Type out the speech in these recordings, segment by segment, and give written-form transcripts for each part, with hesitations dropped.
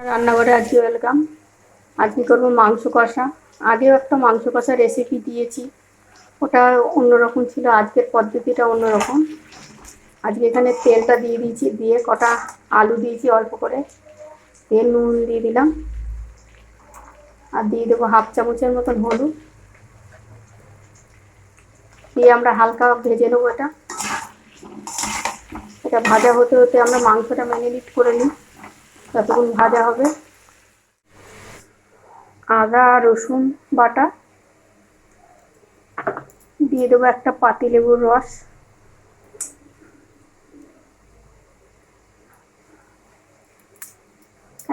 রান্নাঘরে আজকে ওয়েলকাম। আজকে করবো মাংস কষা। আগেও একটা মাংস কষা রেসিপি দিয়েছি, ওটা অন্যরকম ছিল, আজকের পদ্ধতিটা অন্যরকম। আজকে এখানে তেলটা দিয়ে দিয়েছি, দিয়ে কটা আলু দিয়েছি অল্প করে, তেল নুন দিয়ে দিলাম, আর দিয়ে দেবো 1/2 চামচের মতন হলুদ, দিয়ে আমরা হালকা ভেজে নেবো। এটা ভাজা হতে হতে আমরা মাংসটা ম্যারিনেট করে নিই, ততক্ষণ ভাজা হবে। আদা রসুন বাটা দিয়ে দেবো, একটা পাতিলেবুর রস,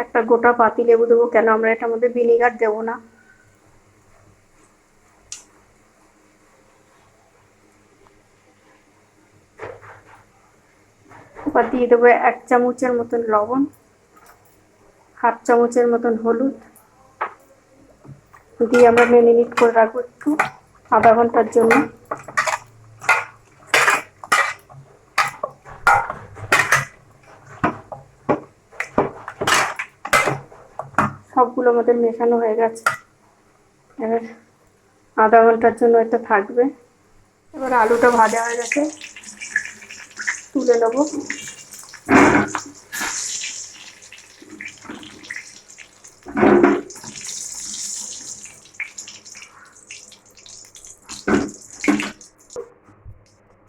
একটা গোটা পাতিলেবু দেবো, কেন আমরা এটার মধ্যে ভিনেগার দেবো না। এবার দিয়ে দেবো 1 চামচের মতন লবণ, 1/2 চামচের মতন হলুদ, দিয়ে আমরা ম্যারিনেট করে রাখবো একটু আধা ঘন্টার জন্য। সবগুলো আমাদের মেশানো হয়ে গেছে, এবার আধা ঘন্টার জন্য এটা থাকবে। এবার আলুটা ভাজা হয়ে গেছে, তুলে নেবো।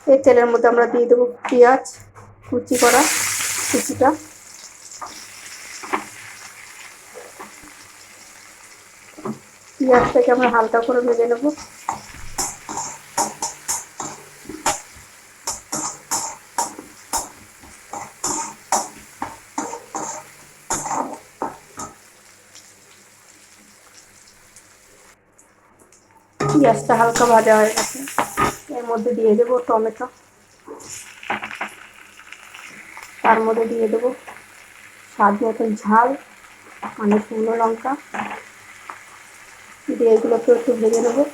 এই তেলের মধ্যে আমরা দিয়ে দেবো পেঁয়াজ কুচি করা, কুচিটা, পেঁয়াজটাকে আমরা হালকা করে ভেজে নেবো। পেঁয়াজটা হালকা ভাজা হয়ে গেছে, এর মধ্যে দিয়ে দেবো টমেটো, তার মধ্যে দিয়ে দেবো স্বাদ মতন ঝাল, মানে শুকনো লঙ্কা, দিয়ে এগুলোকে একটু ভেজে নেবো।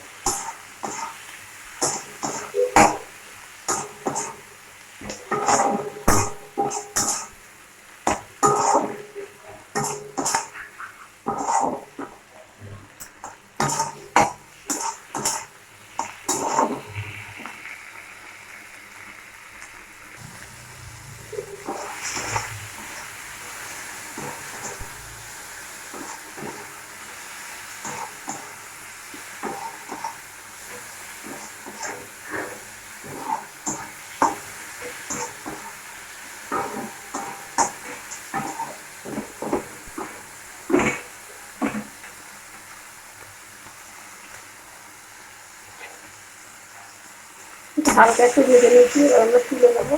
হালকা একটু ভেজে নিয়েছি, আমরা তুলে নেবো।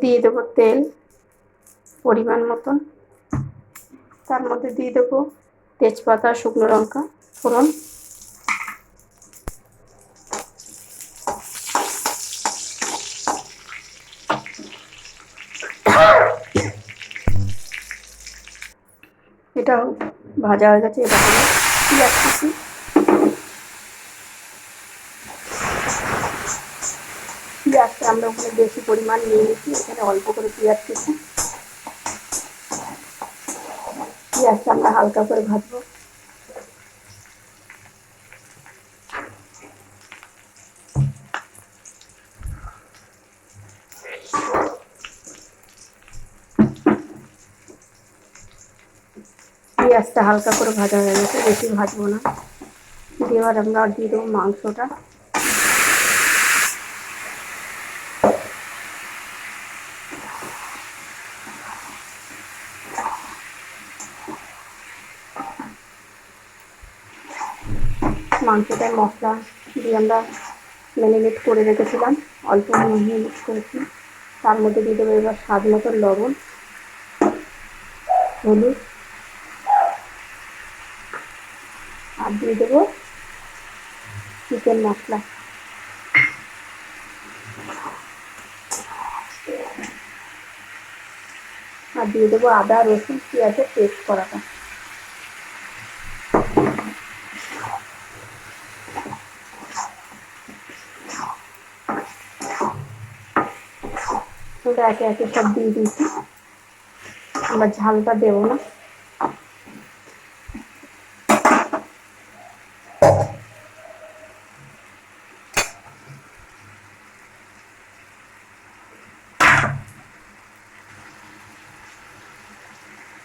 দিয়ে দেবো তেল পরিমাণ মতন, তার মধ্যে দিয়ে দেবো তেজপাতা, শুকনো লঙ্কা ফোড়ন, এটা ভাজা হয়ে গেছে। এবার পেঁয়াজ কুচি, পেঁয়াজটা আমরা ওখানে বেশি পরিমাণ নিয়ে নিচ্ছি, এখানে অল্প করে পেঁয়াজ কুচি, পেঁয়াজটা আমরা হালকা করে ভাজবো। পেঁয়াজটা হালকা করে ভাজা হয়ে গেছে, বেশি ভাজবো না। এবার আমরা দিয়ে দেবো মাংসটা, মাংসটায় মশলা দিয়ে আমরা ম্যারিনেট করে রেখেছিলাম, অল্প ম্যারিনেট করেছি, তার মধ্যে দিয়ে দেবো এবার স্বাদ মতো লবণ, হলুদ, আর দিয়ে দেবো চিকেন মশলা। আর দিয়ে দেবো আদা রসুন পেঁয়াজের পেস্ট করাটা। একে একে সব দিয়ে দিয়েছি, আমরা ঝালটা দেবো না।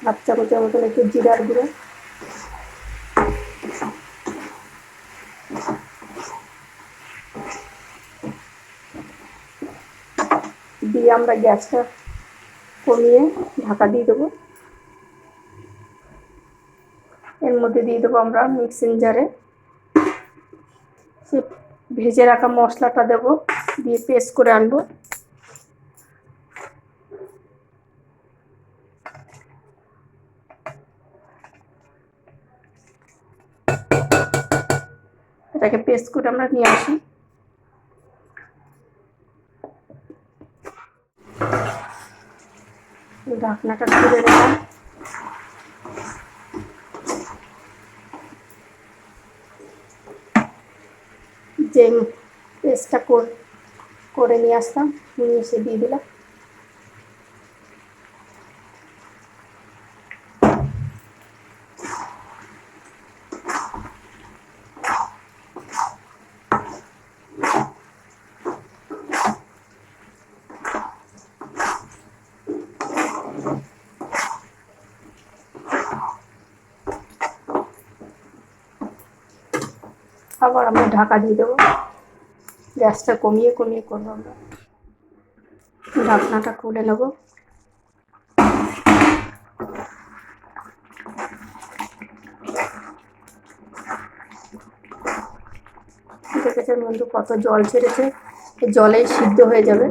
হাফ চামচের মতন একটু জিরার গুঁড়ো, দিয়ে আমরা গ্যাসটা কমিয়ে ঢাকা দিয়ে দেবো। এর মধ্যে দিয়ে দেবো আমরা মিক্সিং জারে সে ভেজে রাখা মশলাটা দেবো, দিয়ে পেস্ট করে আনবো। এটাকে পেস্ট করে আমরা নিয়ে আসি। ঢাকনাটা খুলে দিলাম। যে পেস্টটা করে নিয়ে আসতাম নিয়ে এসে দিয়ে দিলাম। আবার আমরা ঢাকা দিয়ে দেবো, গ্যাসটা কমিয়ে কমিয়ে করবো আমরা। ঢাকনাটা খুলে নেব। দেখেছেন বন্ধু কত জল ছেড়েছে, জলেই সিদ্ধ হয়ে যাবে।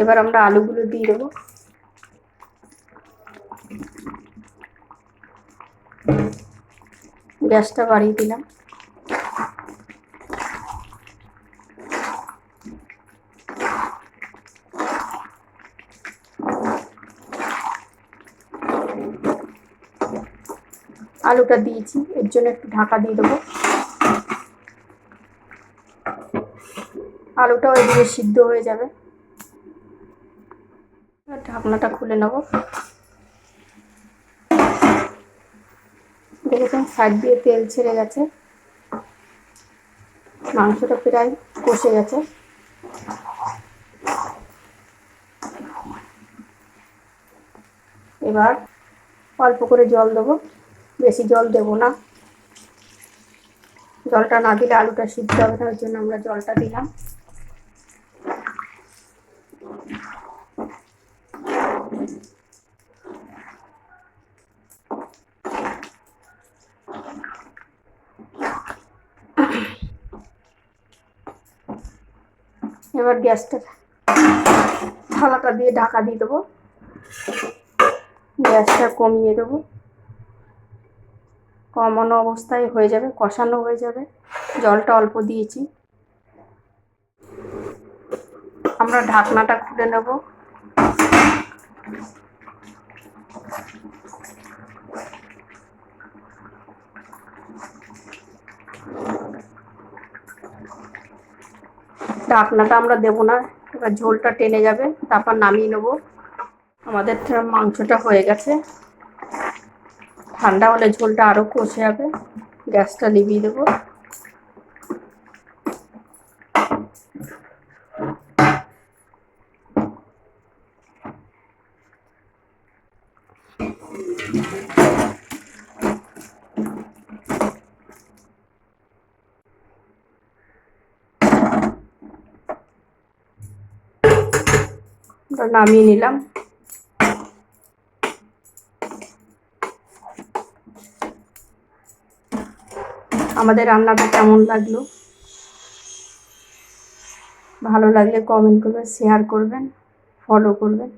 এবার আমরা আলুগুলো দিয়ে দেবো। গ্যাসটা বাড়িয়ে দিলাম। আলুটা দিয়েছি, এর জন্য একটু ঢাকা দিয়ে দেবো। আলুটাও এদিকে সিদ্ধ হয়ে যাবে। ঢাকনাটা খুলে নেব। দেখেছেন সাইড দিয়ে তেল ছেড়ে গেছে, মাংসটা প্রায় কষে গেছে। এবার অল্প করে জল দেবো, বেশি জল দেবো না। জলটা না দিলে আলুটা সিদ্ধ হবে না, ওই জন্য আমরা জলটা দিলাম। এবার গ্যাসটা থালাটা দিয়ে ঢাকা দিয়ে দেবো, গ্যাসটা কমিয়ে দেবো। কমানো অবস্থায় হয়ে যাবে, কষানো হয়ে যাবে। জলটা অল্প দিয়েছি। আমরা ঢাকনাটা খুলে নেব। ঢাকনাটা আমরা দেবো না, এবার ঝোলটা টেনে যাবে, তারপর নামিয়ে নেব। আমাদের মাংসটা হয়ে গেছে। ঠান্ডা হলে ঝোলটা আরও কষে যাবে। গ্যাসটা নিভিয়ে দেবো। নামিয়ে নিলাম। আমাদের রান্নাটা কেমন লাগলো, ভালো লাগলে কমেন্ট করবেন, শেয়ার করবেন, ফলো করবেন।